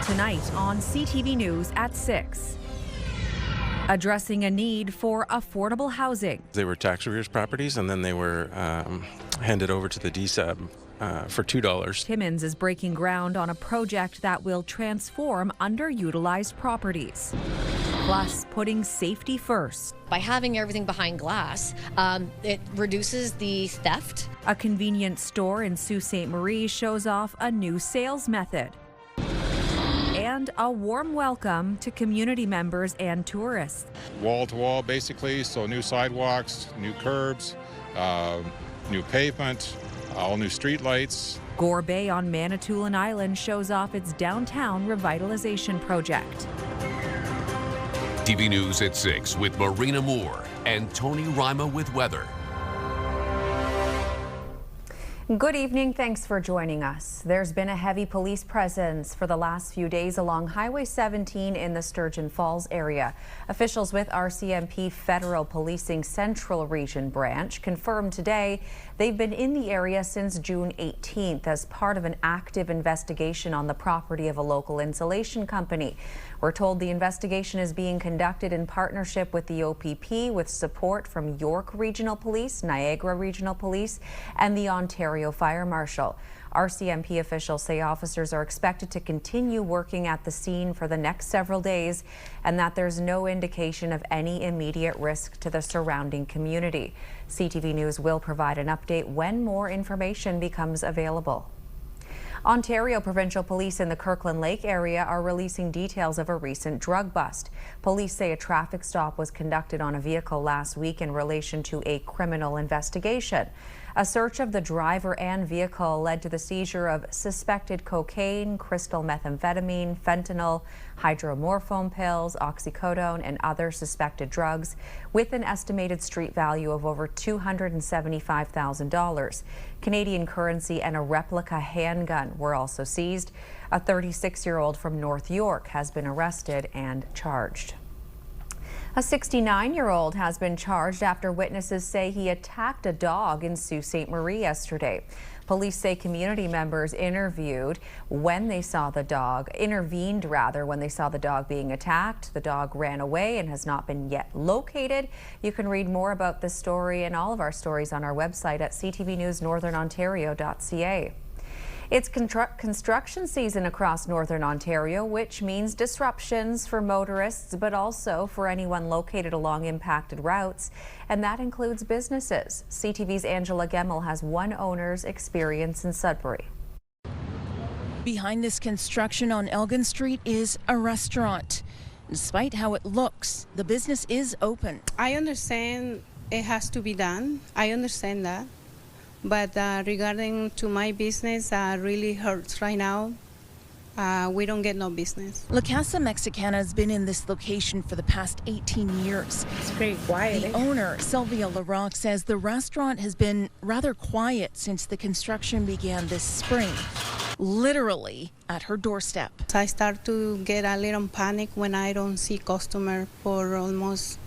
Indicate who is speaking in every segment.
Speaker 1: Tonight on CTV News at 6. Addressing a need for affordable housing.
Speaker 2: They were tax arrears properties, and then they were handed over to the DSAB for $2.
Speaker 1: Timmins is breaking ground on a project that will transform underutilized properties. Plus, putting safety first.
Speaker 3: By having everything behind glass, it reduces the theft.
Speaker 1: A convenience store in Sault Ste. Marie shows off a new sales method. And a warm welcome to community members and tourists.
Speaker 4: Wall to wall, basically, so new sidewalks, new curbs, new pavement, all new street lights.
Speaker 1: Gore Bay on Manitoulin Island shows off its downtown revitalization project.
Speaker 5: TV News at 6 with Marina Moore and Tony Rima with weather.
Speaker 1: Good evening. Thanks for joining us. There's been a heavy police presence for the last few days along Highway 17 in the Sturgeon Falls area. Officials with RCMP Federal Policing Central Region Branch confirmed today they've been in the area since June 18th as part of an active investigation on the property of a local insulation company. We're told the investigation is being conducted in partnership with the OPP with support from York Regional Police, Niagara Regional Police, and the Ontario Fire Marshal. RCMP officials say officers are expected to continue working at the scene for the next several days and that there's no indication of any immediate risk to the surrounding community. CTV News will provide an update when more information becomes available. Ontario Provincial Police in the Kirkland Lake area are releasing details of a recent drug bust. Police say a traffic stop was conducted on a vehicle last week in relation to a criminal investigation. A search of the driver and vehicle led to the seizure of suspected cocaine, crystal methamphetamine, fentanyl, hydromorphone pills, oxycodone, and other suspected drugs with an estimated street value of over $275,000. Canadian currency and a replica handgun were also seized. A 36-year-old from North York has been arrested and charged. A 69-year-old has been charged after witnesses say he attacked a dog in Sault Ste. Marie yesterday. Police say community members intervened when they saw the dog being attacked. The dog ran away and has not been yet located. You can read more about this story and all of our stories on our website at ctvnewsnorthernontario.ca. It's construction season across Northern Ontario, which means disruptions for motorists, but also for anyone located along impacted routes, and that includes businesses. CTV's Angela Gemmel has one owner's experience in Sudbury.
Speaker 6: Behind this construction on Elgin Street is a restaurant. Despite how it looks, the business is open.
Speaker 7: I understand it has to be done. I understand that. But regarding to my business, really hurts right now. We don't get no business.
Speaker 6: La Casa Mexicana has been in this location for the past 18 years.
Speaker 7: It's pretty quiet.
Speaker 6: The owner, Sylvia LaRocque, says the restaurant has been rather quiet since the construction began this spring, literally at her doorstep.
Speaker 7: I start to get a little panic when I don't see customer for almost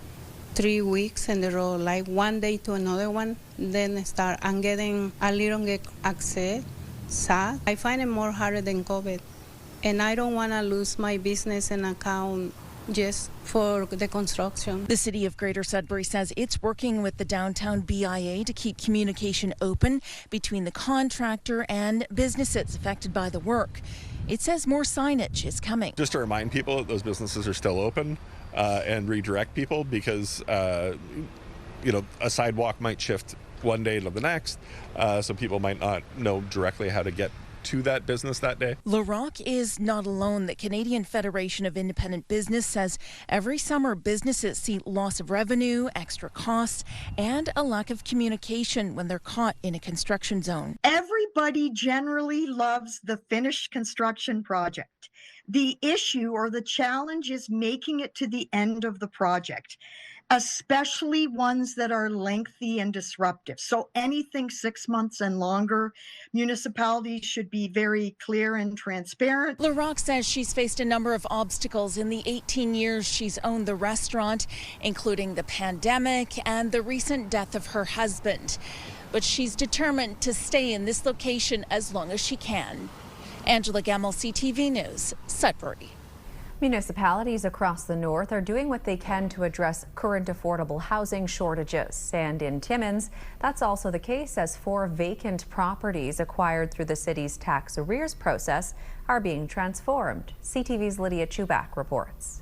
Speaker 7: 3 weeks in a row, like one day to another one. Then I'm getting a little upset, sad. I find it more harder than COVID. And I don't want to lose my business and account just for the construction.
Speaker 6: The city of Greater Sudbury says it's working with the downtown BIA to keep communication open between the contractor and businesses affected by the work. It says more signage is coming.
Speaker 8: Just to remind people that those businesses are still open and redirect people because, a sidewalk might shift one day to the next, so people might not know directly how to get to that business that day.
Speaker 6: LaRocque is not alone. The Canadian Federation of Independent Business says every summer businesses see loss of revenue, extra costs, and a lack of communication when they're caught in a construction zone.
Speaker 9: Everybody generally loves the finished construction project. The issue or the challenge is making it to the end of the project, especially ones that are lengthy and disruptive. So anything 6 months and longer, municipalities should be very clear and transparent.
Speaker 6: LaRocque says she's faced a number of obstacles in the 18 years she's owned the restaurant, including the pandemic and the recent death of her husband. But she's determined to stay in this location as long as she can. Angela Gemmell, CTV News, Sudbury.
Speaker 1: Municipalities across the north are doing what they can to address current affordable housing shortages. And in Timmins, that's also the case as 4 vacant properties acquired through the city's tax arrears process are being transformed. CTV's Lydia Chubak reports.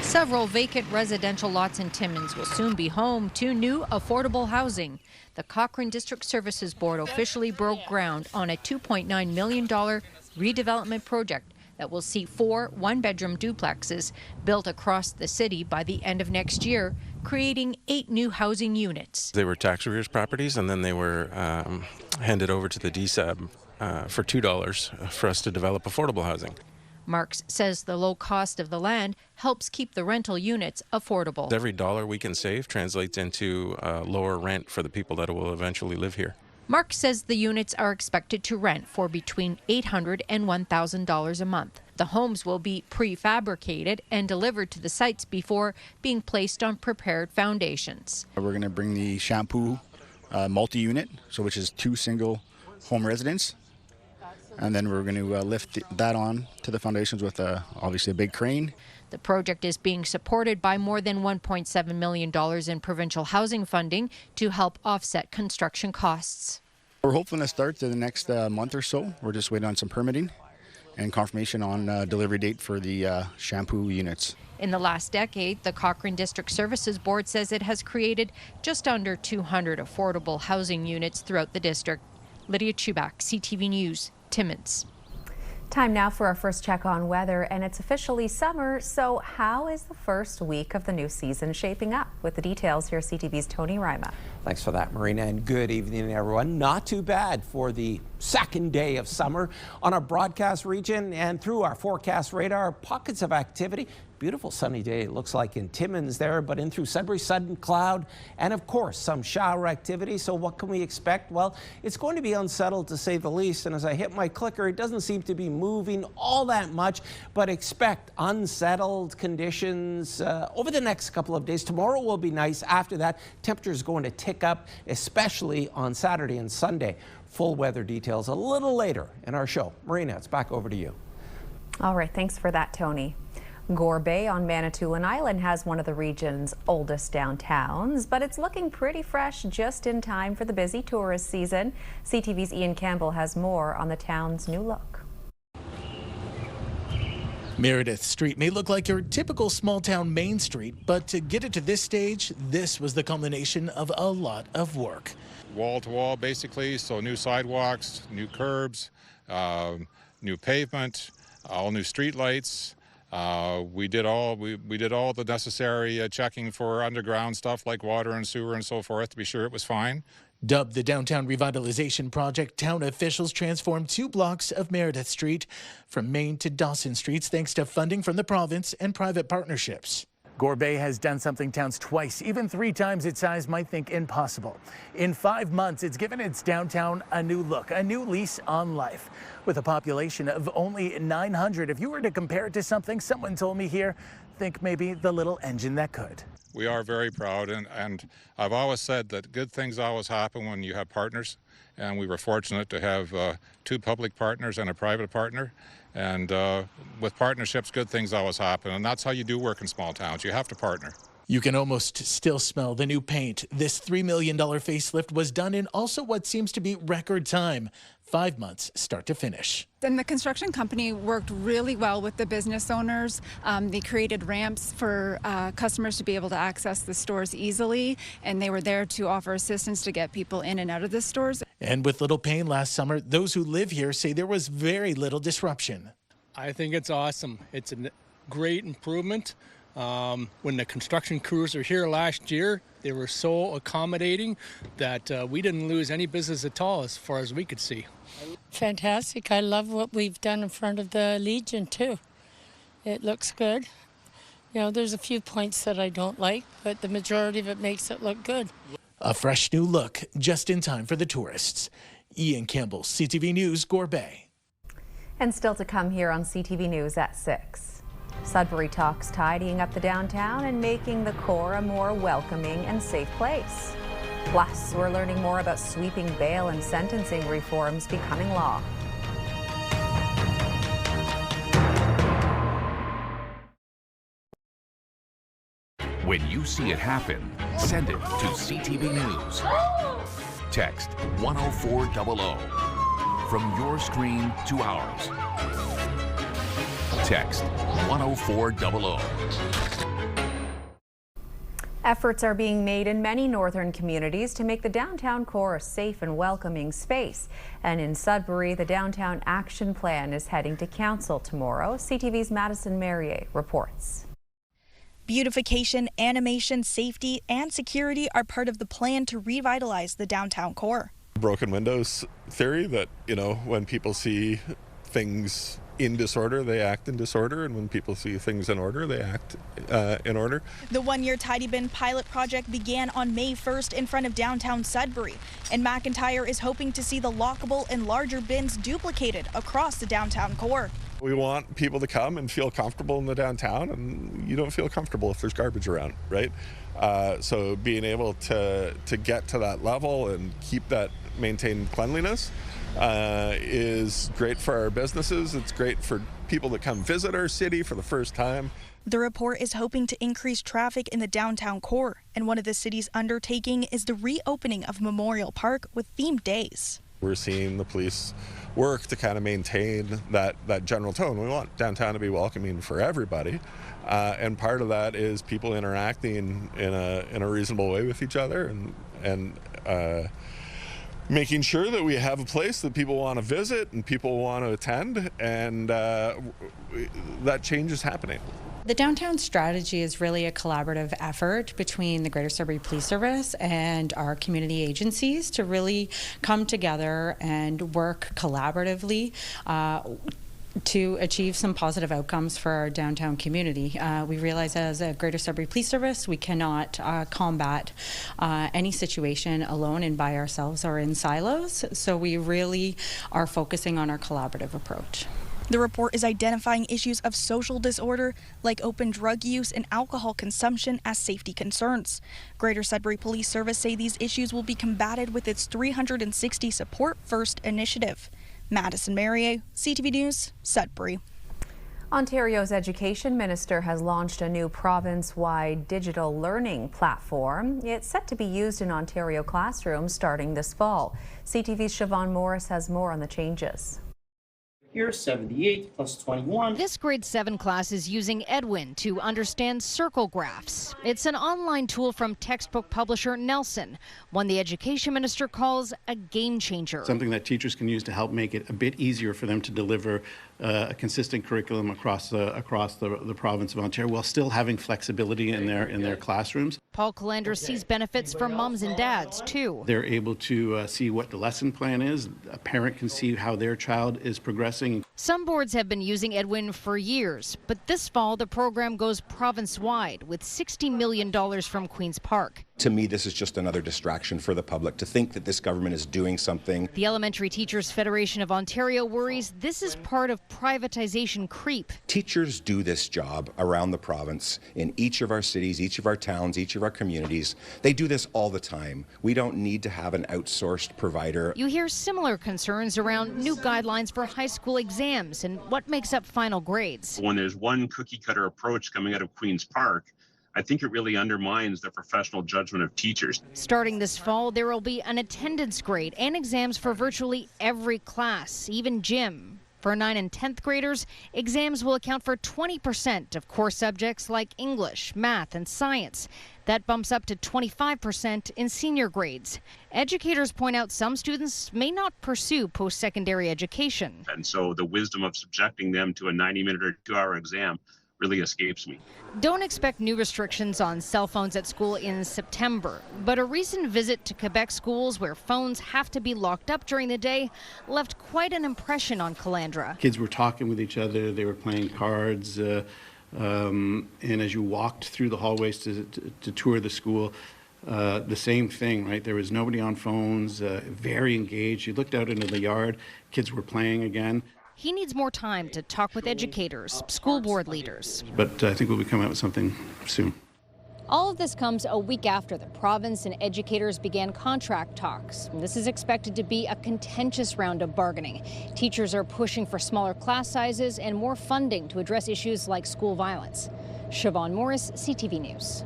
Speaker 10: Several vacant residential lots in Timmins will soon be home to new affordable housing. The Cochrane District Services Board officially broke ground on a $2.9 million redevelopment project that will see 4 one-bedroom duplexes built across the city by the end of next year, creating 8 new housing units.
Speaker 2: They were tax arrears properties, and then they were handed over to the DSAB for $2 for us to develop affordable housing.
Speaker 10: Marks says the low cost of the land helps keep the rental units affordable.
Speaker 2: Every dollar we can save translates into lower rent for the people that will eventually live here.
Speaker 10: Mark says the units are expected to rent for between $800 and $1,000 a month. The homes will be prefabricated and delivered to the sites before being placed on prepared foundations.
Speaker 11: We're going to bring the shampoo multi-unit, which is 2 single home residents. And then we're going to lift that on to the foundations with obviously a big crane.
Speaker 10: The project is being supported by more than $1.7 million in provincial housing funding to help offset construction costs.
Speaker 11: We're hoping to start in the next month or so. We're just waiting on some permitting and confirmation on delivery date for the shampoo units.
Speaker 10: In the last decade, the Cochrane District Services Board says it has created just under 200 affordable housing units throughout the district. Lydia Chubak, CTV News, Timmins.
Speaker 1: Time now for our first check on weather, and it's officially summer. So how is the first week of the new season shaping up? With the details, here's CTV's Tony Rima.
Speaker 12: Thanks for that, Marina, and good evening, everyone. Not too bad for the second day of summer on our broadcast region and through our forecast radar. Pockets of activity. Beautiful sunny day, it looks like in Timmins there, but in through Sudbury, sudden cloud, and of course some shower activity. So what can we expect? Well, it's going to be unsettled to say the least, and as I hit my clicker, it doesn't seem to be moving all that much, but expect unsettled conditions over the next couple of days. Tomorrow will be nice. After that, temperatures going to tick up, especially on Saturday and Sunday. Full weather details a little later in our show. Marina, it's back over to you.
Speaker 1: All right, thanks for that, Tony. Gore Bay on Manitoulin Island has one of the region's oldest downtowns, but it's looking pretty fresh just in time for the busy tourist season. CTV's Ian Campbell has more on the town's new look.
Speaker 13: Meredith Street may look like your typical small-town main street, but to get it to this stage, this was the culmination of a lot of work.
Speaker 4: Wall to wall, basically, so new sidewalks, new curbs, new pavement, all new street lights. We did all the necessary checking for underground stuff like water and sewer and so forth to be sure it was fine.
Speaker 13: Dubbed the Downtown Revitalization Project, town officials transformed 2 blocks of Meredith Street from Main to Dawson Streets thanks to funding from the province and private partnerships. Gore Bay has done something towns twice, even 3 times its size might think impossible. In 5 months, it's given its downtown a new look, a new lease on life. With a population of only 900, if you were to compare it to something someone told me here, think maybe the little engine that could.
Speaker 4: We are very proud, and I've always said that good things always happen when you have partners, and we were fortunate to have 2 public partners and a private partner. And with partnerships, good things always happen, and that's how you do work in small towns. You have to partner.
Speaker 13: You can almost still smell the new paint. This $3 million facelift was done in also what seems to be record time, 5 months start to finish.
Speaker 14: And the construction company worked really well with the business owners. They created ramps for customers to be able to access the stores easily, and they were there to offer assistance to get people in and out of the stores.
Speaker 13: And with little pain last summer, those who live here say there was very little disruption.
Speaker 15: I think it's awesome. It's a great improvement. When the construction crews were here last year, they were so accommodating that we didn't lose any business at all as far as we could see.
Speaker 16: Fantastic. I love what we've done in front of the Legion too. It looks good. You know, there's a few points that I don't like, but the majority of it makes it look good.
Speaker 13: A fresh new look just in time for the tourists. Ian Campbell, CTV News, Gore Bay.
Speaker 1: And still to come here on CTV News at 6. Sudbury talks tidying up the downtown and making the core a more welcoming and safe place. Plus, we're learning more about sweeping bail and sentencing reforms becoming law.
Speaker 5: When you see it happen, send it to CTV News. Text 10400 from your screen to ours. Text 10400.
Speaker 1: Efforts are being made in many northern communities to make the downtown core a safe and welcoming space. And in Sudbury, the Downtown Action Plan is heading to council tomorrow. CTV's Madison Merrier reports.
Speaker 17: Beautification, animation, safety, and security are part of the plan to revitalize the downtown core.
Speaker 8: Broken windows theory that, when people see things in disorder, they act in disorder, and when people see things in order, they act in order.
Speaker 17: The one-year Tidy Bin pilot project began on May 1st in front of downtown Sudbury, and McIntyre is hoping to see the lockable and larger bins duplicated across the downtown core.
Speaker 8: We want people to come and feel comfortable in the downtown, and you don't feel comfortable if there's garbage around, right? So being able to get to that level and keep that maintained cleanliness is great for our businesses. It's great for people that come visit our city for the first time.
Speaker 17: The report is hoping to increase traffic in the downtown core, and one of the city's undertaking is the reopening of Memorial Park with themed days.
Speaker 8: We're seeing the police work to kind of maintain that general tone. We want downtown to be welcoming for everybody, and part of that is people interacting in a reasonable way with each other, and making sure that we have a place that people want to visit and people want to attend, and that change is happening.
Speaker 18: The downtown strategy is really a collaborative effort between the Greater Sudbury Police Service and our community agencies to really come together and work collaboratively to achieve some positive outcomes for our downtown community. We realize as a Greater Sudbury Police Service, we cannot combat any situation alone and by ourselves or in silos, so we really are focusing on our collaborative approach.
Speaker 17: The report is identifying issues of social disorder like open drug use and alcohol consumption as safety concerns. Greater Sudbury Police Service say these issues will be combated with its 360 Support First initiative. Madison Merrier, CTV News, Sudbury.
Speaker 1: Ontario's Education Minister has launched a new province-wide digital learning platform. It's set to be used in Ontario classrooms starting this fall. CTV's Siobhan Morris has more on the changes.
Speaker 19: Here's 78 plus 21.
Speaker 10: This grade 7 class is using Edwin to understand circle graphs. It's an online tool from textbook publisher Nelson, one the education minister calls a game changer.
Speaker 20: Something that teachers can use to help make it a bit easier for them to deliver a consistent curriculum across the province of Ontario while still having flexibility in their classrooms.
Speaker 10: Paul Calandra sees benefits for moms and dads too.
Speaker 20: They're able to see what the lesson plan is. A parent can see how their child is progressing.
Speaker 10: Some boards have been using Edwin for years, but this fall the program goes province-wide with $60 million from Queen's Park.
Speaker 21: To me, this is just another distraction for the public to think that this government is doing something.
Speaker 10: The Elementary Teachers Federation of Ontario worries this is part of privatization creep.
Speaker 21: Teachers do this job around the province in each of our cities, each of our towns, each of our communities. They do this all the time. We don't need to have an outsourced provider.
Speaker 10: You hear similar concerns around new guidelines for high school exams and what makes up final grades.
Speaker 22: When there's one cookie-cutter approach coming out of Queen's Park, I think it really undermines the professional judgment of teachers.
Speaker 10: Starting this fall, there will be an attendance grade and exams for virtually every class, even gym. For 9th and 10th graders, exams will account for 20% of core subjects like English, math, and science. That bumps up to 25% in senior grades. Educators point out some students may not pursue post-secondary education.
Speaker 22: And so the wisdom of subjecting them to a 90-minute or 2-hour exam really escapes me.
Speaker 10: Don't expect new restrictions on cell phones at school in September, but a recent visit to Quebec schools where phones have to be locked up during the day left quite an impression on Calandra.
Speaker 20: Kids were talking with each other, they were playing cards, and as you walked through the hallways to tour the school, the same thing, right? There was nobody on phones, very engaged. You looked out into the yard, kids were playing again.
Speaker 10: He needs more time to talk with educators, school board leaders.
Speaker 20: But I think we'll be coming out with something soon.
Speaker 10: All of this comes a week after the province and educators began contract talks. And this is expected to be a contentious round of bargaining. Teachers are pushing for smaller class sizes and more funding to address issues like school violence. Siobhan Morris, CTV News.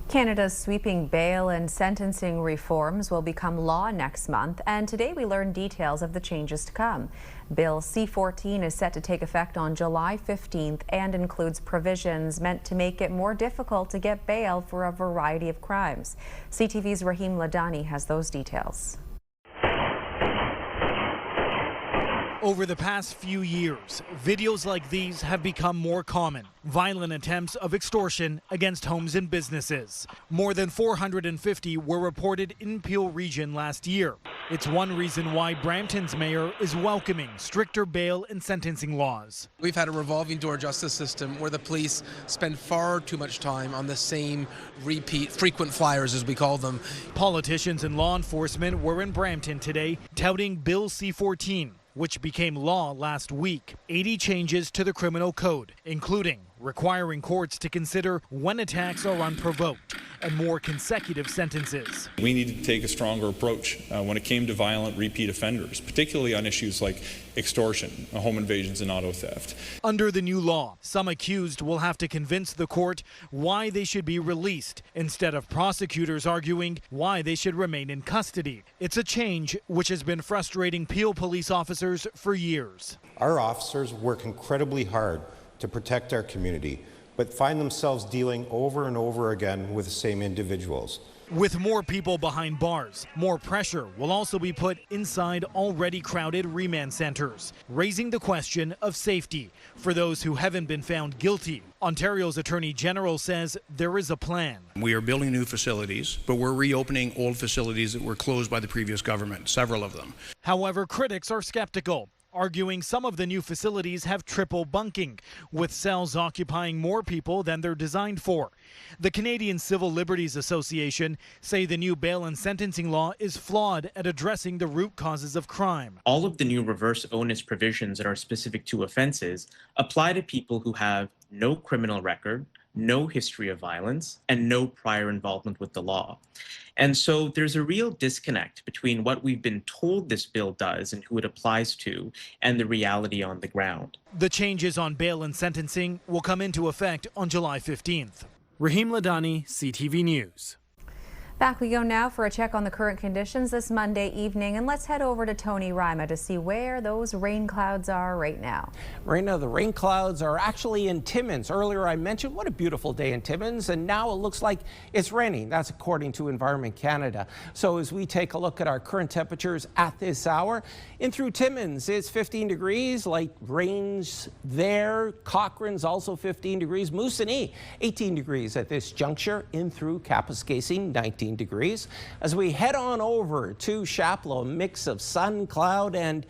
Speaker 1: Canada's sweeping bail and sentencing reforms will become law next month, and today we learned details of the changes to come. Bill C-14 is set to take effect on July 15th and includes provisions meant to make it more difficult to get bail for a variety of crimes. CTV's Rahim Ladani has those details.
Speaker 3: Over the past few years, videos like these have become more common. Violent attempts of extortion against homes and businesses. More than 450 were reported in Peel Region last year. It's one reason why Brampton's mayor is welcoming stricter bail and sentencing laws.
Speaker 7: We've had a revolving door justice system where the police spend far too much time on the same repeat, frequent flyers as we call them.
Speaker 3: Politicians and law enforcement were in Brampton today touting Bill C-14, which became law last week. 80 changes to the criminal code, including requiring courts to consider when attacks are unprovoked and more consecutive sentences.
Speaker 23: We needed to take a stronger approach when it came to violent repeat offenders, particularly on issues like extortion, home invasions, and auto theft.
Speaker 3: Under the new law, some accused will have to convince the court why they should be released, instead of prosecutors arguing why they should remain in custody. It's a change which has been frustrating Peel police officers for years.
Speaker 24: Our officers work incredibly hard to protect our community, but find themselves dealing over and over again with the same individuals.
Speaker 3: With more people behind bars, more pressure will also be put inside already crowded remand centers, raising the question of safety for those who haven't been found guilty. Ontario's Attorney General says there is a plan.
Speaker 25: We are building new facilities, but we're reopening old facilities that were closed by the previous government, several of them.
Speaker 3: However, critics are skeptical, arguing some of the new facilities have triple bunking, with cells occupying more people than they're designed for. The Canadian Civil Liberties Association say the new bail and sentencing law is flawed at addressing the root causes of crime.
Speaker 26: All of the new reverse onus provisions that are specific to offenses apply to people who have no criminal record, no history of violence, and no prior involvement with the law. And so there's a real disconnect between what we've been told this bill does and who it applies to and the reality on the ground.
Speaker 3: The changes on bail and sentencing will come into effect on July 15th. Rahim Ladani, CTV News.
Speaker 1: Back we go now for a check on the current conditions this Monday evening, and let's head over to Tony Rima to see where those rain clouds are right now.
Speaker 12: Marina, the rain clouds are actually in Timmins. Earlier I mentioned what a beautiful day in Timmins, and now it looks like it's raining. That's according to Environment Canada. So as we take a look at our current temperatures at this hour, in through Timmins it's 15 degrees, light rains there. Cochrane's also 15 degrees. Moosonee 18 degrees at this juncture. In through Kapuskasing 19 degrees. As we head on over to Chapleau, a mix of sun, cloud, and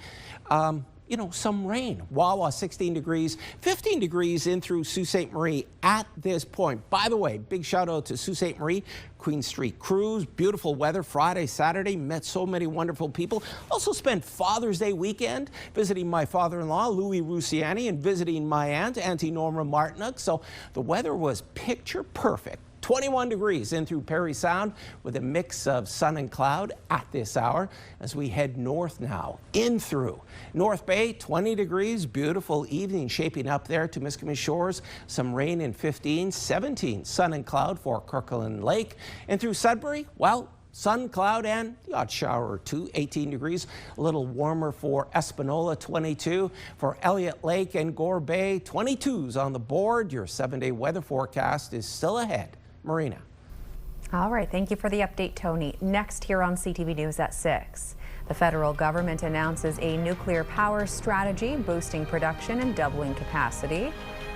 Speaker 12: some rain. Wawa 16 degrees, 15 degrees in through Sault Ste. Marie at this point. By the way, big shout out to Sault Ste. Marie, Queen Street Cruise, beautiful weather Friday, Saturday, met so many wonderful people. Also spent Father's Day weekend visiting my father-in-law, Louis Rusiani, and visiting my aunt, Auntie Norma Martinuk. So the weather was picture perfect. 21 degrees in through Parry Sound with a mix of sun and cloud at this hour. As we head north now, in through North Bay, 20 degrees, beautiful evening shaping up there to Miscombe Shores. Some rain in 15, 17 sun and cloud for Kirkland Lake. And through Sudbury, well, sun, cloud, and the odd shower or two, 18 degrees. A little warmer for Espanola, 22. For Elliott Lake and Gore Bay, 22s on the board. Your 7-day weather forecast is still ahead. Marina.
Speaker 1: All right, thank you for the update, Tony. Next here on CTV News at 6. The federal government announces a nuclear power strategy, boosting production and doubling capacity,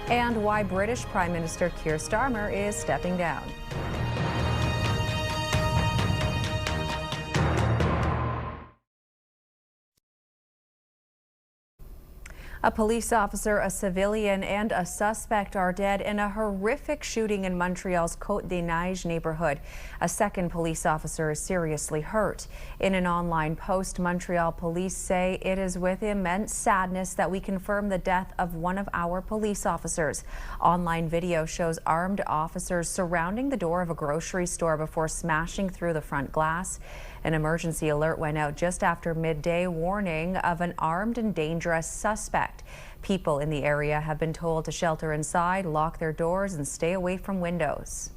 Speaker 1: and why British Prime Minister Keir Starmer is stepping down. A police officer, a civilian, and a suspect are dead in a horrific shooting in Montreal's Côte-des-Neiges neighborhood. A second police officer is seriously hurt. In an online post, Montreal police say it is with immense sadness that we confirm the death of one of our police officers. Online video shows armed officers surrounding the door of a grocery store before smashing through the front glass. An emergency alert went out just after midday, warning of an armed and dangerous suspect. People in the area have been told to shelter inside, lock their doors, and stay away from windows.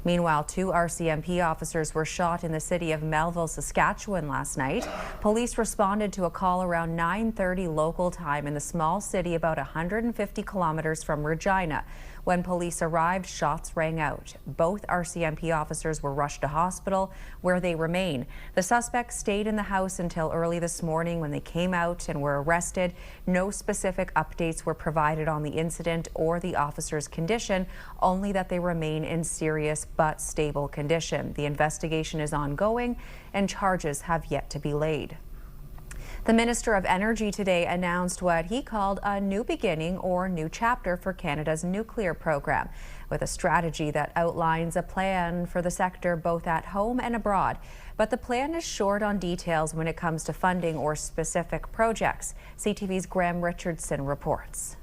Speaker 1: Meanwhile, 2 RCMP officers were shot in the city of Melville, Saskatchewan last night. Police responded to a call around 9:30 local time in the small city about 150 kilometers from Regina. When police arrived, shots rang out. Both RCMP officers were rushed to hospital, where they remain. The suspects stayed in the house until early this morning when they came out and were arrested. No specific updates were provided on the incident or the officers' condition, only that they remain in serious but stable condition. The investigation is ongoing and charges have yet to be laid. The Minister of Energy today announced what he called a new beginning or new chapter for Canada's nuclear program, with a strategy that outlines a plan for the sector both at home and abroad. But the plan is short on details when it comes to funding or specific projects. CTV's Graham Richardson reports.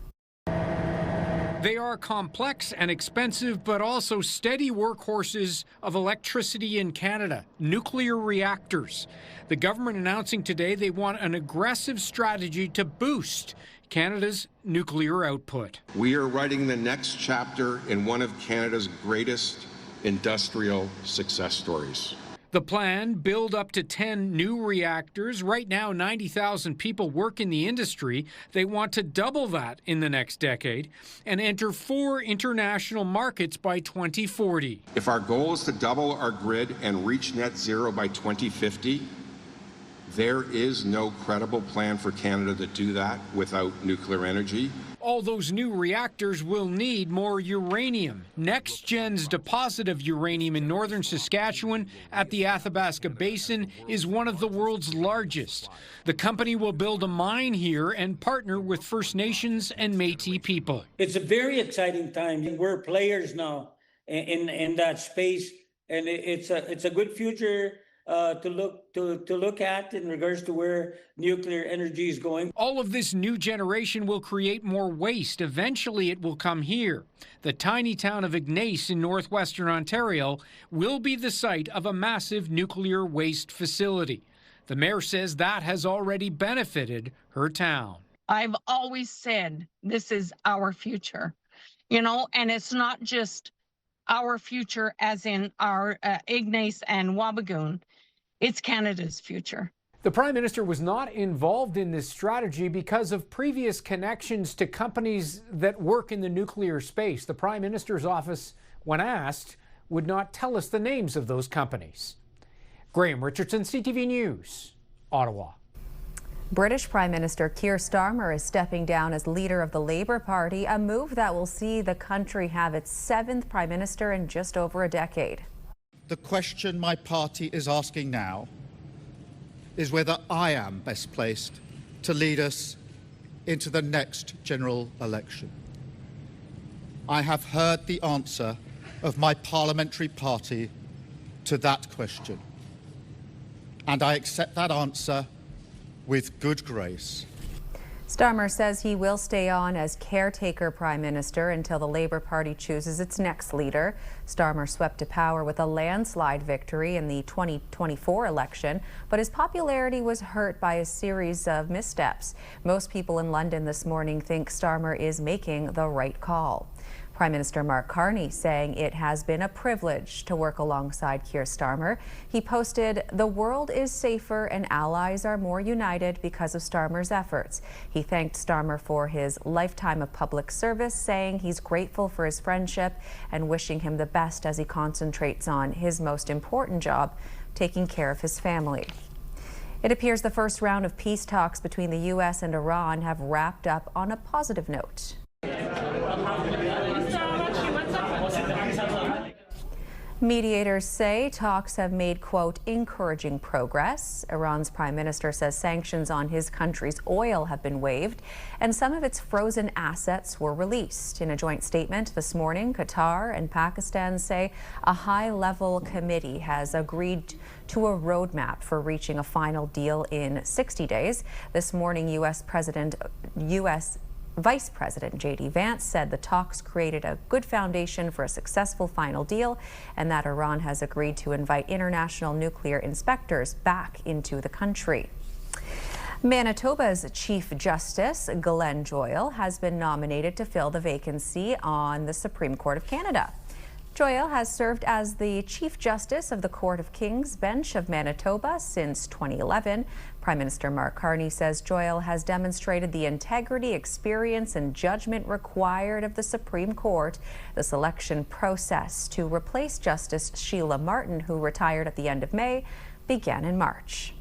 Speaker 2: They are complex and expensive, but also steady workhorses of electricity in Canada, nuclear reactors. The government announcing today they want an aggressive strategy to boost Canada's nuclear output.
Speaker 4: We are writing the next chapter in one of Canada's greatest industrial success stories.
Speaker 2: The plan, build up to 10 new reactors. Right now, 90,000 people work in the industry. They want to double that in the next decade and enter 4 international markets by 2040.
Speaker 4: If our goal is to double our grid and reach net zero by 2050, there is no credible plan for Canada to do that without nuclear energy.
Speaker 2: All those new reactors will need more uranium. NextGen's deposit of uranium in northern Saskatchewan at the Athabasca Basin is one of the world's largest. The company will build a mine here and partner with First Nations and Métis people.
Speaker 6: It's a very exciting time. We're players now in that space, and it's a good future to look at in regards to where nuclear energy is going.
Speaker 2: All of this new generation will create more waste. Eventually it will come here. The tiny town of Ignace in northwestern Ontario will be the site of a massive nuclear waste facility. The mayor says that has already benefited her town.
Speaker 9: I've always said this is our future, and it's not just our future as in our Ignace and Wabigoon. It's Canada's future.
Speaker 11: The Prime Minister was not involved in this strategy because of previous connections to companies that work in the nuclear space. The Prime Minister's office, when asked, would not tell us the names of those companies. Graham Richardson, CTV News, Ottawa.
Speaker 1: British Prime Minister Keir Starmer is stepping down as leader of the Labour Party, a move that will see the country have its 7th Prime Minister in just over a decade.
Speaker 14: The question my party is asking now is whether I am best placed to lead us into the next general election. I have heard the answer of my parliamentary party to that question, and I accept that answer with good grace.
Speaker 1: Starmer says he will stay on as caretaker Prime Minister until the Labour Party chooses its next leader. Starmer swept to power with a landslide victory in the 2024 election, but his popularity was hurt by a series of missteps. Most people in London this morning think Starmer is making the right call. Prime Minister Mark Carney saying it has been a privilege to work alongside Keir Starmer. He posted, "The world is safer and allies are more united because of Starmer's efforts." He thanked Starmer for his lifetime of public service, saying he's grateful for his friendship and wishing him the best as he concentrates on his most important job, taking care of his family. It appears the first round of peace talks between the U.S. and Iran have wrapped up on a positive note. Mediators say talks have made, quote, encouraging progress. Iran's prime minister says sanctions on his country's oil have been waived and some of its frozen assets were released. In a joint statement this morning, Qatar and Pakistan say a high-level committee has agreed to a roadmap for reaching a final deal in 60 days. This morning, U.S. Vice President J.D. Vance said the talks created a good foundation for a successful final deal and that Iran has agreed to invite international nuclear inspectors back into the country. Manitoba's Chief Justice, Glenn Joyal, has been nominated to fill the vacancy on the Supreme Court of Canada. Joyal has served as the Chief Justice of the Court of King's Bench of Manitoba since 2011. Prime Minister Mark Carney says Joyal has demonstrated the integrity, experience, and judgment required of the Supreme Court. The selection process to replace Justice Sheila Martin, who retired at the end of May, began in March.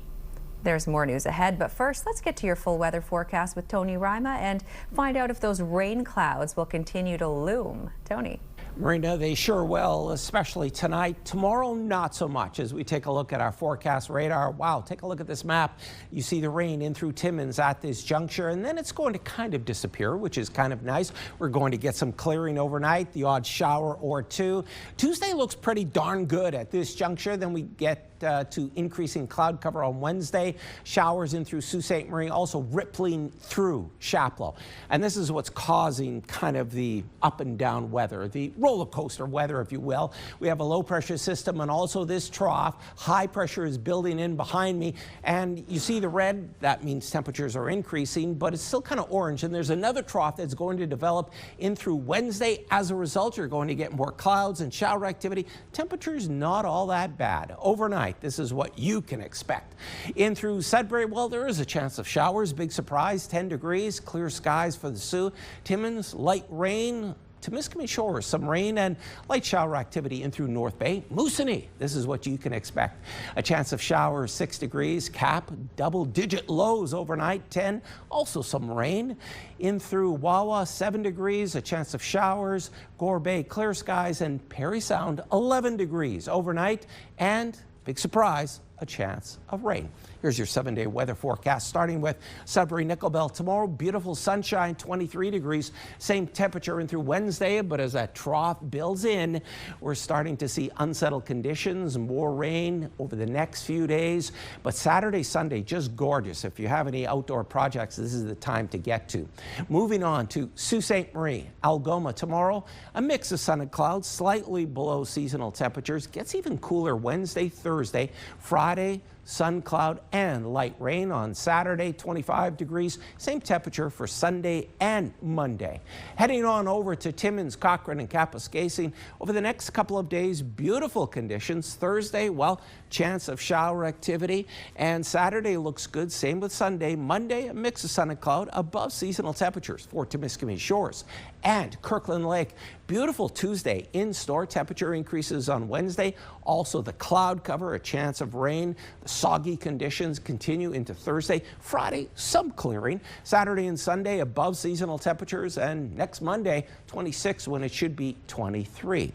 Speaker 1: There's more news ahead, but first, let's get to your full weather forecast with Tony Rima and find out if those rain clouds will continue to loom. Tony.
Speaker 12: Marina, they sure will, especially tonight. Tomorrow, not so much. As we take a look at our forecast radar, wow, take a look at this map. You see the rain in through Timmins at this juncture, and then it's going to kind of disappear, which is kind of nice. We're going to get some clearing overnight, the odd shower or two. Tuesday looks pretty darn good at this juncture. Then we get to increasing cloud cover on Wednesday. Showers in through Sault Ste. Marie, also rippling through Chapleau. And this is what's causing kind of the up and down weather, the roller coaster weather, if you will. We have a low pressure system and also this trough. High pressure is building in behind me. And you see the red, that means temperatures are increasing, but it's still kind of orange. And there's another trough that's going to develop in through Wednesday. As a result, you're going to get more clouds and shower activity. Temperatures not all that bad. Overnight, this is what you can expect. In through Sudbury, well, there is a chance of showers. Big surprise, 10 degrees, clear skies for the Sioux. Timmins, light rain. Timiskaming Shores, some rain and light shower activity in through North Bay. Moosonee, this is what you can expect. A chance of showers, 6 degrees. Cap, double-digit lows overnight, 10. Also some rain. In through Wawa, 7 degrees. A chance of showers. Gore Bay, clear skies. And Parry Sound, 11 degrees overnight. And, big surprise, a chance of rain. Here's your 7-day weather forecast, starting with Sudbury Nickel Belt. Tomorrow, beautiful sunshine, 23 degrees. Same temperature in through Wednesday, but as that trough builds in, we're starting to see unsettled conditions, more rain over the next few days. But Saturday, Sunday, just gorgeous. If you have any outdoor projects, this is the time to get to. Moving on to Sault Ste. Marie, Algoma. Tomorrow, a mix of sun and clouds, slightly below seasonal temperatures. Gets even cooler Wednesday, Thursday, Friday, sun, cloud, and light rain. On Saturday, 25 degrees. Same temperature for Sunday and Monday. Heading on over to Timmins, Cochrane, and Kapuskasing. Over the next couple of days, beautiful conditions. Thursday, well, chance of shower activity. And Saturday looks good. Same with Sunday. Monday, a mix of sun and cloud above seasonal temperatures for Timiskaming Shores and Kirkland Lake. Beautiful Tuesday in store. Temperature increases on Wednesday. Also the cloud cover, a chance of rain. The soggy conditions continue into Thursday. Friday, some clearing. Saturday and Sunday above seasonal temperatures. And next Monday, 26 when it should be 23.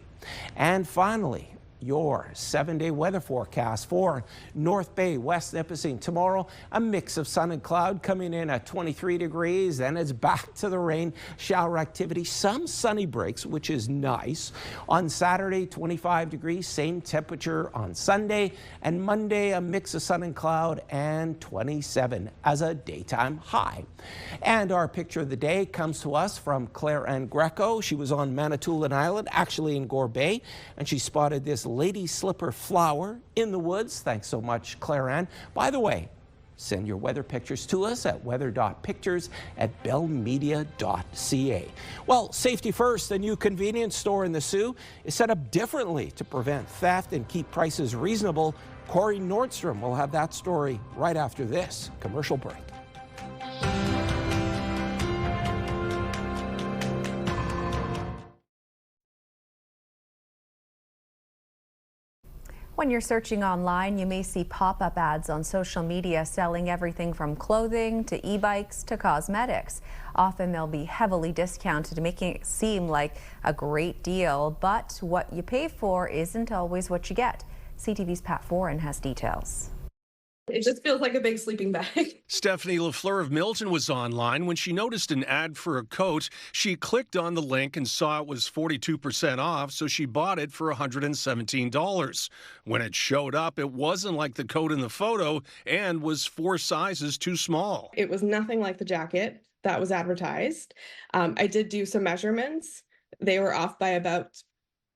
Speaker 12: And finally, your 7-day weather forecast for North Bay, West Nipissing. Tomorrow, a mix of sun and cloud coming in at 23 degrees. Then it's back to the rain, shower activity, some sunny breaks, which is nice. On Saturday, 25 degrees, same temperature on Sunday. And Monday, a mix of sun and cloud and 27 as a daytime high. And our picture of the day comes to us from Claire Ann Greco. She was on Manitoulin Island, actually in Gore Bay, and she spotted this lady slipper flower in the woods. Thanks so much, Claire Ann. By the way, send your weather pictures to us at weather.pictures@bellmedia.ca. Well, Safety First, the new convenience store in the Sioux, is set up differently to prevent theft and keep prices reasonable. Corey Nordstrom will have that story right after this commercial break.
Speaker 1: When you're searching online, you may see pop-up ads on social media selling everything from clothing to e-bikes to cosmetics. Often they'll be heavily discounted, making it seem like a great deal, but what you pay for isn't always what you get. CTV's Pat Foran has details.
Speaker 5: It just feels like a big sleeping bag.
Speaker 8: Stephanie LaFleur of Milton was online when she noticed an ad for a coat. She clicked on the link and saw it was 42% off, so she bought it for $117. When it showed up, it wasn't like the coat in the photo and was 4 sizes too small.
Speaker 5: It was nothing like the jacket that was advertised. I did do some measurements. They were off by about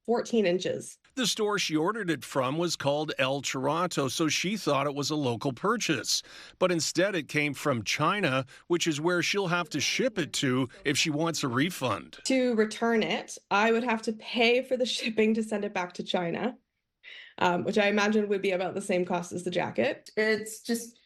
Speaker 5: 14 inches.
Speaker 8: The store she ordered it from was called El Toronto, so she thought it was a local purchase. But instead it came from China, which is where she'll have to ship it to if she wants a refund.
Speaker 5: To return it, I would have to pay for the shipping to send it back to China, which I imagine would be about the same cost as the jacket.
Speaker 13: It's just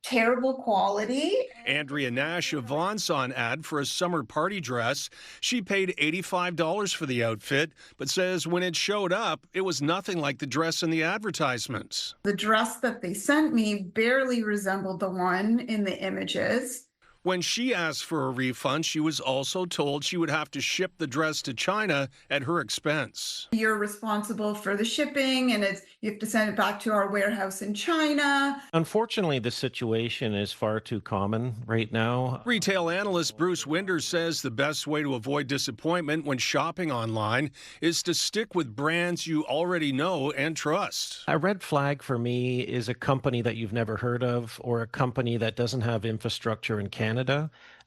Speaker 13: terrible quality.
Speaker 8: Andrea Nash of Vaughan saw an ad for a summer party dress. She paid $85 for the outfit, but says when it showed up, it was nothing like the dress in the advertisements.
Speaker 13: The dress that they sent me barely resembled the one in the images.
Speaker 8: When she asked for a refund, she was also told she would have to ship the dress to China at her expense.
Speaker 13: You're responsible for the shipping, and you have to send it back to our warehouse in China.
Speaker 15: Unfortunately, the situation is far too common right now.
Speaker 8: Retail analyst Bruce Winder says the best way to avoid disappointment when shopping online is to stick with brands you already know and trust.
Speaker 15: A red flag for me is a company that you've never heard of or a company that doesn't have infrastructure in Canada.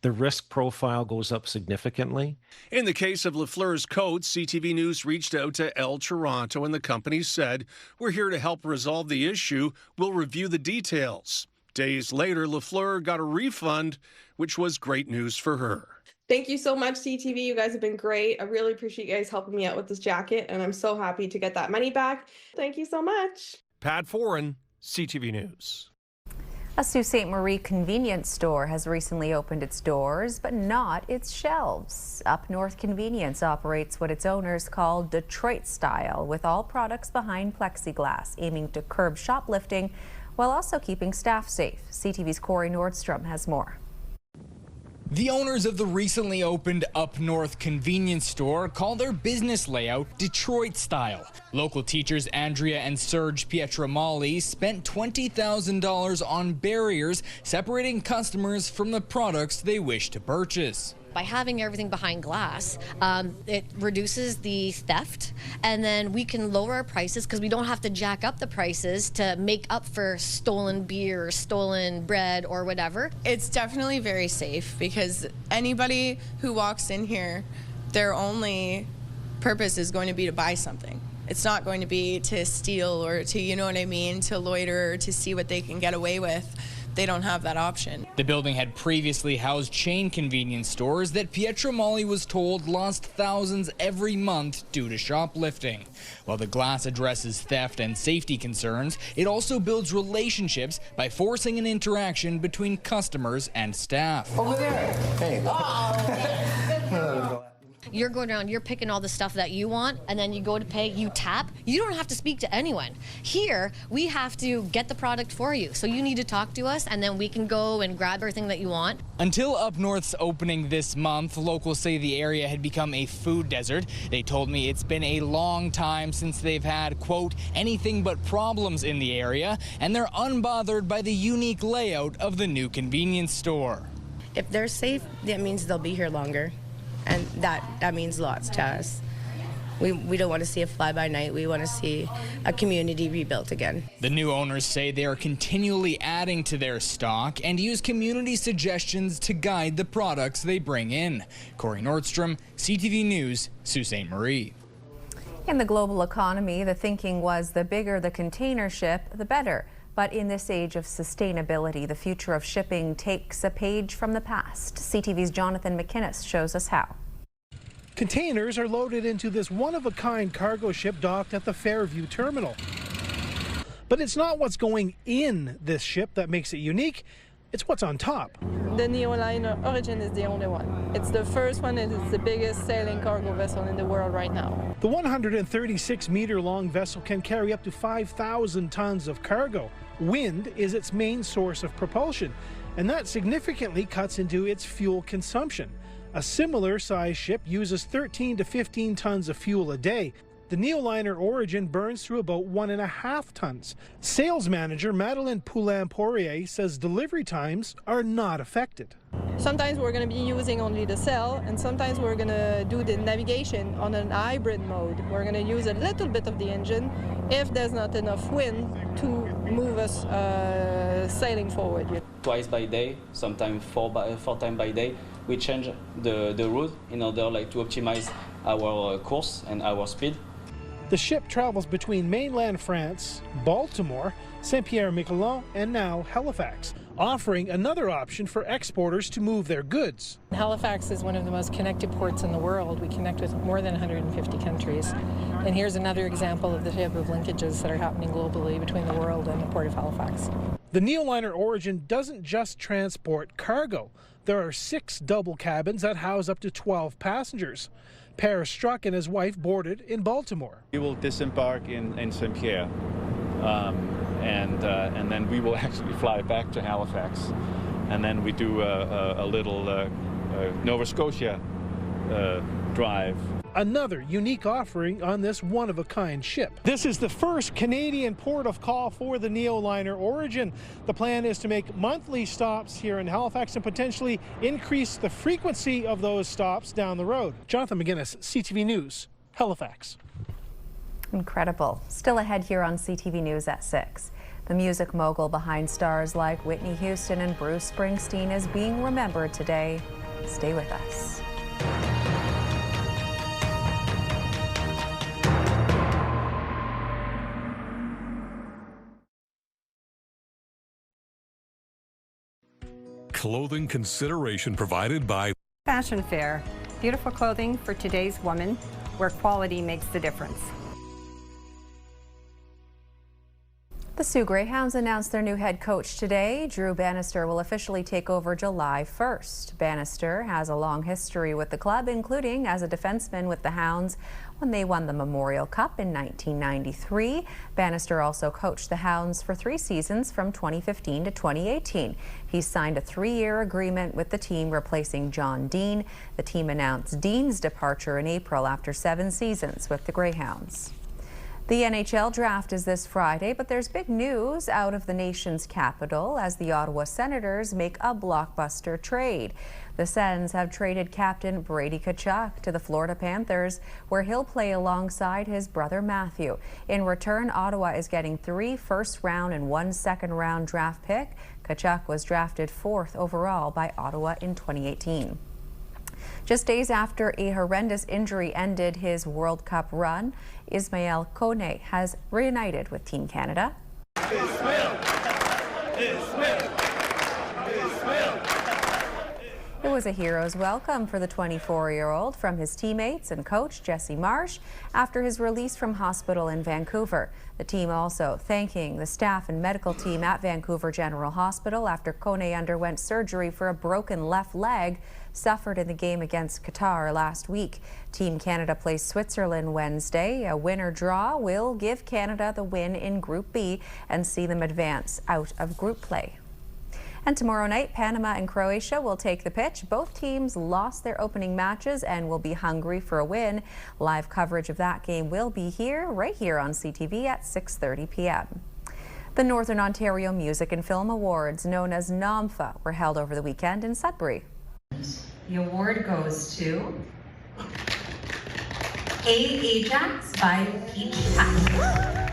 Speaker 15: The risk profile goes up significantly.
Speaker 8: In the case of LaFleur's coat, CTV News reached out to El Toronto and the company said, "We're here to help resolve the issue. We'll review the details." Days later, LaFleur got a refund, which was great news for her.
Speaker 5: Thank you so much, CTV. You guys have been great. I really appreciate you guys helping me out with this jacket, and I'm so happy to get that money back. Thank you so much.
Speaker 8: Pat Foran, CTV News.
Speaker 1: A Sault Ste. Marie convenience store has recently opened its doors, but not its shelves. Up North Convenience operates what its owners call Detroit style, with all products behind plexiglass, aiming to curb shoplifting while also keeping staff safe. CTV's Corey Nordstrom has more.
Speaker 16: The owners of the recently opened Up North convenience store call their business layout Detroit style. Local teachers Andrea and Serge Pietramali spent $20,000 on barriers separating customers from the products they wish to purchase.
Speaker 18: By having everything behind glass, it reduces the theft, and then we can lower our prices because we don't have to jack up the prices to make up for stolen beer, stolen bread, or whatever.
Speaker 27: It's definitely very safe because anybody who walks in here, their only purpose is going to be to buy something. It's not going to be to steal or to, you know what I mean, to loiter or to see what they can get away with. They don't have that option.
Speaker 16: The building had previously housed chain convenience stores that Pietramali was told lost thousands every month due to shoplifting. While the glass addresses theft and safety concerns, it also builds relationships by forcing an interaction between customers and staff.
Speaker 18: Over there. Hey. You're going around, you're picking all the stuff that you want, and then you go to pay, you tap. You don't have to speak to anyone. Here, we have to get the product for you. So you need to talk to us, and then we can go and grab everything that you want.
Speaker 16: Until Up North's opening this month, locals say the area had become a food desert. They told me it's been a long time since they've had, quote, anything but problems in the area, and they're unbothered by the unique layout of the new convenience store.
Speaker 28: If they're safe, that means they'll be here longer. And that means lots to us. We don't want to see a fly-by-night. We want to see a community rebuilt again.
Speaker 16: The new owners say they are continually adding to their stock and use community suggestions to guide the products they bring in. Corey Nordstrom, CTV News, Sault Ste. Marie.
Speaker 1: In the global economy, the thinking was the bigger the container ship, the better. But in this age of sustainability, the future of shipping takes a page from the past. CTV's Jonathan McInnes shows us how.
Speaker 29: Containers are loaded into this one-of-a-kind cargo ship docked at the Fairview terminal. But it's not what's going in this ship that makes it unique. it's what's on top.
Speaker 7: The Neoliner Origin is the only one. It's the first one and it's the biggest sailing cargo vessel in the world right now.
Speaker 29: The 136-meter-long vessel can carry up to 5,000 tons of cargo. Wind is its main source of propulsion, and that significantly cuts into its fuel consumption. A similar size ship uses 13 to 15 tons of fuel a day. The Neoliner Origin burns through about 1.5 tons. Sales manager Madeleine Poulin-Poirier says delivery times are not affected.
Speaker 7: Sometimes we're going to be using only the sail, and sometimes we're going to do the navigation on an hybrid mode. We're going to use a little bit of the engine if there's not enough wind to move us sailing forward.
Speaker 10: Twice by day, sometimes four times by day, we change the route in order to optimize our course and our speed.
Speaker 29: The ship travels between mainland France, Baltimore, Saint-Pierre-Miquelon, and now Halifax, offering another option for exporters to move their goods.
Speaker 7: Halifax is one of the most connected ports in the world. We connect with more than 150 countries. And here's another example of the type of linkages that are happening globally between the world and the Port of Halifax.
Speaker 29: The Neoliner Origin doesn't just transport cargo. There are 6 double cabins that house up to 12 passengers. Per Struck and his wife boarded in Baltimore.
Speaker 17: We will disembark in Saint-Pierre, and then we will actually fly back to Halifax, and then we do a little Nova Scotia drive.
Speaker 29: Another unique offering on this one-of-a-kind ship. This is the first Canadian port of call for the Neoliner Origin. The plan is to make monthly stops here in Halifax and potentially increase the frequency of those stops down the road. Jonathan McGuinness, CTV News, Halifax.
Speaker 1: Incredible. Still ahead here on CTV News at 6. The music mogul behind stars like Whitney Houston and Bruce Springsteen is being remembered today. Stay with us.
Speaker 19: Clothing consideration provided by
Speaker 20: Fashion Fair. Beautiful clothing for today's woman, where quality makes the difference.
Speaker 1: The Sioux Greyhounds announced their new head coach today. Drew Bannister will officially take over July 1st. Bannister has a long history with the club, including as a defenseman with the Hounds when they won the Memorial Cup in 1993. Bannister also coached the Hounds for 3 seasons from 2015 to 2018. He signed a 3-year agreement with the team, replacing John Dean. The team announced Dean's departure in April after 7 seasons with the Greyhounds. The NHL draft is this Friday, but there's big news out of the nation's capital as the Ottawa Senators make a blockbuster trade. The Sens have traded captain Brady Tkachuk to the Florida Panthers, where he'll play alongside his brother Matthew. In return, Ottawa is getting 3 first-round and 1 second-round draft pick. Tkachuk was drafted 4th overall by Ottawa in 2018. Just days after a horrendous injury ended his World Cup run, Ismail Kone has reunited with Team Canada. It was a hero's welcome for the 24-year-old from his teammates and coach Jesse Marsh after his release from hospital in Vancouver. The team also thanking the staff and medical team at Vancouver General Hospital after Kone underwent surgery for a broken left leg suffered in the game against Qatar last week. Team Canada plays Switzerland Wednesday. A winner draw will give Canada the win in Group B and see them advance out of group play. And tomorrow night, Panama and Croatia will take the pitch. Both teams lost their opening matches and will be hungry for a win. Live coverage of that game will be right here on CTV at 6:30 p.m. The Northern Ontario Music and Film Awards, known as NOMFA, were held over the weekend in Sudbury.
Speaker 21: The award goes to Ajax by Peach Pack.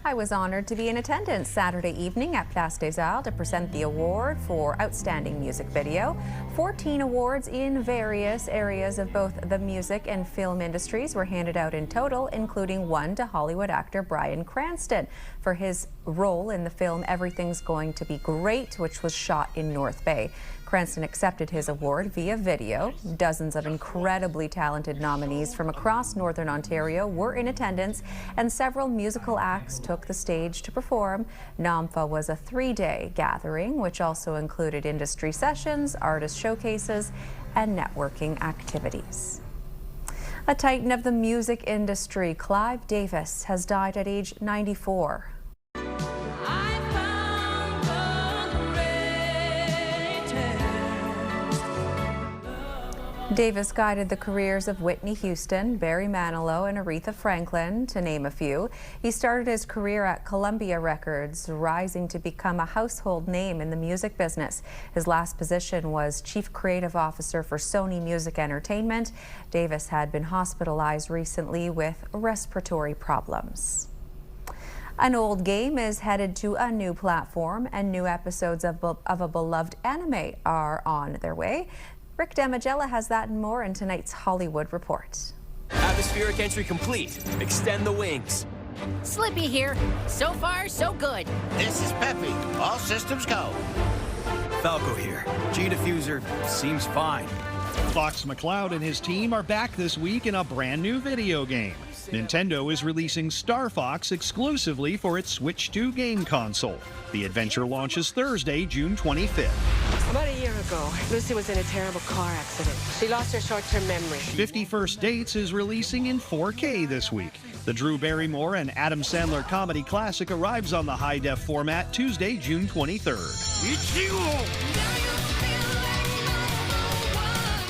Speaker 1: I was honored to be in attendance Saturday evening at Place des Arts to present the award for Outstanding Music Video. 14 awards in various areas of both the music and film industries were handed out in total, including one to Hollywood actor Bryan Cranston for his role in the film Everything's Going to Be Great, which was shot in North Bay. Cranston accepted his award via video. Dozens of incredibly talented nominees from across Northern Ontario were in attendance, and several musical acts took the stage to perform. NOMFA was a 3-day gathering, which also included industry sessions, artist showcases, and networking activities. A titan of the music industry, Clive Davis, has died at age 94. Davis guided the careers of Whitney Houston, Barry Manilow, and Aretha Franklin, to name a few. He started his career at Columbia Records, rising to become a household name in the music business. His last position was Chief Creative Officer for Sony Music Entertainment. Davis had been hospitalized recently with respiratory problems. An old game is headed to a new platform, and new episodes of a beloved anime are on their way. Rick Damagella has that and more in tonight's Hollywood Report.
Speaker 2: Atmospheric entry complete. Extend the wings.
Speaker 3: Slippy here. So far, so good.
Speaker 4: This is Peppy. All systems go.
Speaker 2: Falco here. G-diffuser seems fine.
Speaker 6: Fox McCloud and his team are back this week in a brand new video game. Nintendo is releasing Star Fox exclusively for its Switch 2 game console. The adventure launches Thursday, June 25th.
Speaker 22: About a year ago, Lucy was in a terrible car accident. She lost her short-term memory.
Speaker 6: 50 First Dates is releasing in 4K this week. The Drew Barrymore and Adam Sandler comedy classic arrives on the high-def format Tuesday, June 23rd.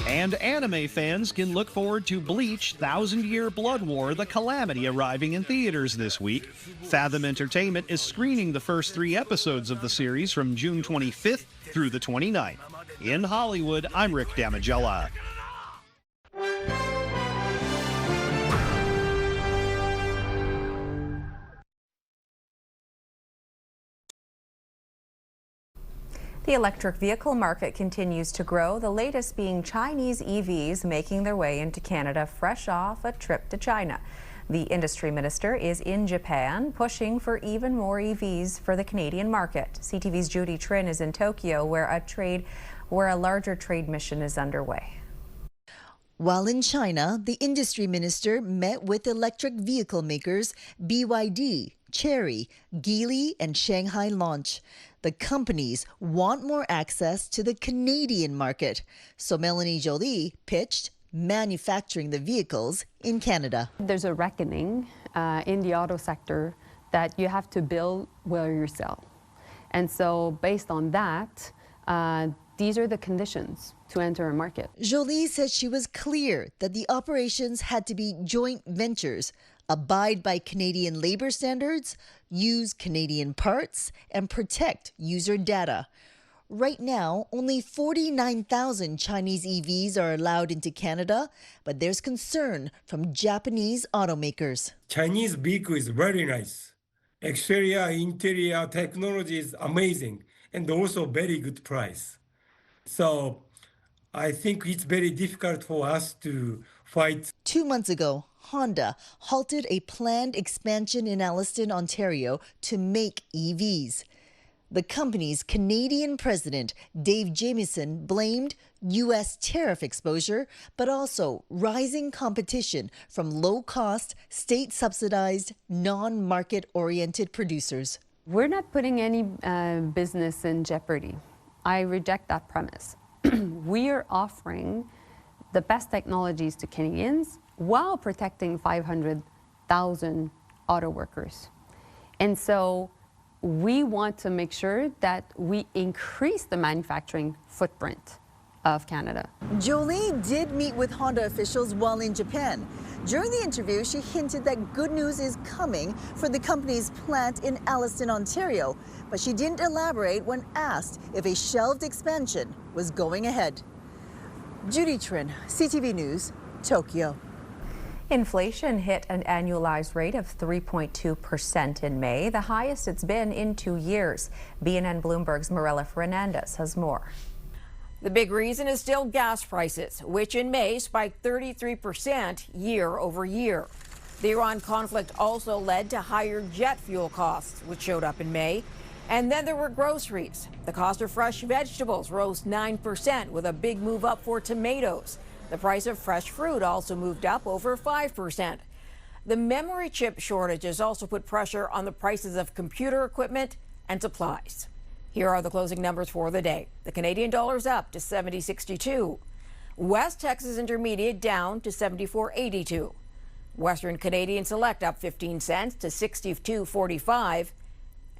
Speaker 6: And anime fans can look forward to Bleach: 1,000-Year Blood War: The Calamity arriving in theaters this week. Fathom Entertainment is screening the first 3 episodes of the series from June 25th through the 29th. In Hollywood, I'm Rick Damagella.
Speaker 1: The electric vehicle market continues to grow, the latest being Chinese EVs making their way into Canada fresh off a trip to China. The industry minister is in Japan, pushing for even more EVs for the Canadian market. CTV's Judy Trin is in Tokyo, where a larger trade mission is underway.
Speaker 23: While in China, the industry minister met with electric vehicle makers BYD, Chery, Geely, and Shanghai Launch. The companies want more access to the Canadian market, so Melanie Jolie pitched manufacturing the vehicles in Canada.
Speaker 24: There's a reckoning in the auto sector that you have to build where you sell. And so based on that, these are the conditions to enter a market.
Speaker 23: Jolie said she was clear that the operations had to be joint ventures, abide by Canadian labor standards, use Canadian parts, and protect user data. Right now, only 49,000 Chinese EVs are allowed into Canada, but there's concern from Japanese automakers.
Speaker 25: Chinese vehicle is very nice. Exterior, interior technology is amazing and also very good price. So I think it's very difficult for us to fight.
Speaker 23: 2 months ago, Honda halted a planned expansion in Alliston, Ontario to make EVs. The company's Canadian president, Dave Jamieson, blamed U.S. tariff exposure, but also rising competition from low-cost, state-subsidized, non-market-oriented producers.
Speaker 24: We're not putting any business in jeopardy. I reject that premise. We are offering the best technologies to Canadians while protecting 500,000 auto workers. And so we want to make sure that we increase the manufacturing footprint of Canada.
Speaker 23: Jolie did meet with Honda officials while in Japan. During the interview, she hinted that good news is coming for the company's plant in Alliston, Ontario, but she didn't elaborate when asked if a shelved expansion was going ahead. Judy Trin, CTV News, Tokyo.
Speaker 1: Inflation hit an annualized rate of 3.2% in May, the highest it's been in 2 years. BNN Bloomberg's Marella Fernandez has more.
Speaker 26: The big reason is still gas prices, which in May spiked 33% year over year.
Speaker 5: The Iran conflict also led to higher jet fuel costs, which showed up in May. And then there were groceries. The cost of fresh vegetables rose 9%, with a big move up for tomatoes. The price of fresh fruit also moved up over 5%. The memory chip shortages also put pressure on the prices of computer equipment and supplies. Here are the closing numbers for the day. The Canadian dollar's up to 70.62. West Texas Intermediate down to 74.82. Western Canadian Select up 15 cents to 62.45.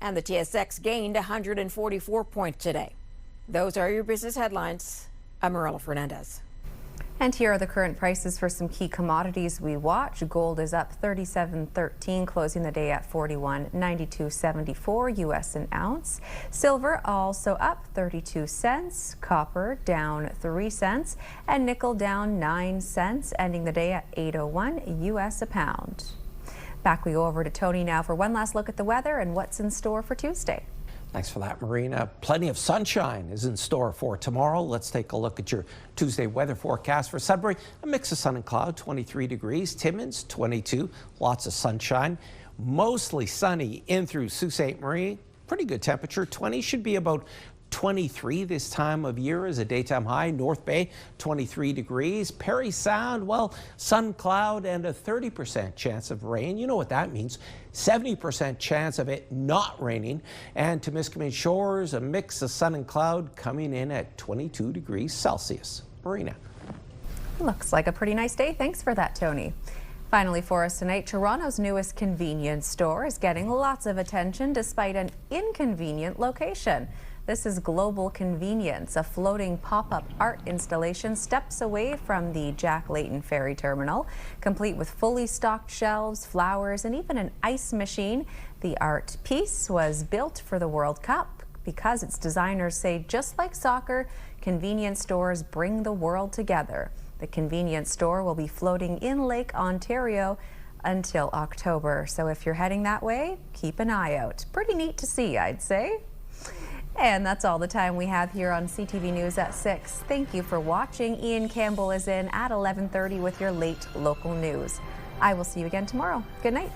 Speaker 5: And the TSX gained 144 points today. Those are your business headlines. I'm Marilla Fernandez.
Speaker 1: And here are the current prices for some key commodities we watch. Gold is up 37.13, closing the day at 41.9274 U.S. an ounce. Silver also up 32 cents. Copper down 3 cents. And nickel down 9 cents, ending the day at 8.01 U.S. a pound. Back we go over to Tony now for one last look at the weather and what's in store for Tuesday.
Speaker 8: Thanks for that, Marina. Plenty of sunshine is in store for tomorrow. Let's take a look at your Tuesday weather forecast for Sudbury. A mix of sun and cloud, 23 degrees. Timmins, 22. Lots of sunshine. Mostly sunny in through Sault Ste. Marie. Pretty good temperature. 20 should be about 23 this time of year as a daytime high. North Bay, 23 degrees. Parry Sound, well, sun, cloud, and a 30% chance of rain. You know what that means. 70% chance of it not raining. And Temiskaming Shores, a mix of sun and cloud coming in at 22 degrees Celsius. Marina.
Speaker 1: Looks like a pretty nice day. Thanks for that, Tony. Finally for us tonight, Toronto's newest convenience store is getting lots of attention despite an inconvenient location. This is Global Convenience, a floating pop-up art installation steps away from the Jack Layton Ferry Terminal. Complete with fully stocked shelves, flowers, and even an ice machine. The art piece was built for the World Cup because its designers say, just like soccer, convenience stores bring the world together. The convenience store will be floating in Lake Ontario until October. So if you're heading that way, keep an eye out. Pretty neat to see, I'd say. And that's all the time we have here on CTV News at 6. Thank you for watching. Ian Campbell is in at 11:30 with your late local news. I will see you again tomorrow. Good night.